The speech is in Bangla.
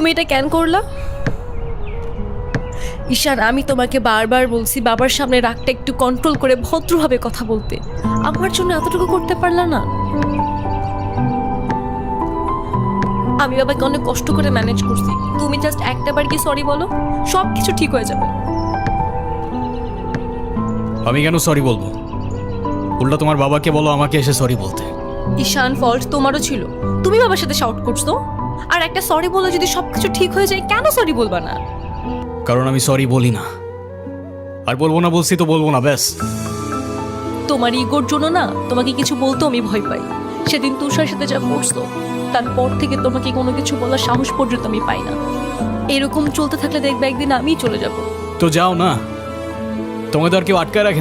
তুমি এটা কেন করলা? ঈশান, আমি তোমাকে বারবার বলছি বাবার সামনে রাগটা একটু কন্ট্রোল করে ভদ্রভাবে কথা বলতে। আমার জন্য এতটুকু করতে পারলা না? আমি বাবাকে অনেক কষ্ট করে ম্যানেজ করছি, তুমি জাস্ট একটাবার কি সরি বলো, সব কিছু ঠিক হয়ে যাবে। আমি কেন সরি বলবো? উল্টা তোমার বাবাকে বলো আমাকে এসে সরি বলতে। ঈশান, ফল্ট তোমারও ছিল, তুমি বাবার সাথে শাউট করছো। আর একটা সরি বলে যদি সবকিছু ঠিক হয়ে যায়, কেন সরি বলবা না? কারণ আমি সরি বলি না, আর বলবো না, বলছি তো বলবো না, ব্যাস। তোমার ইগোর জন্য না তোমাকে কিছু বলতেও আমি ভয় পাই। সেদিন তুষার সাথে যা করছো, তারপর থেকে তোমাকে কোনো কিছু বলার সাহস পর্যন্ত আমি পাই না। এরকম চলতে থাকলে দেখবে একদিন আমিই চলে যাব। তো যাও না, তোমাদের আর কেউ আটকায় রাখেন।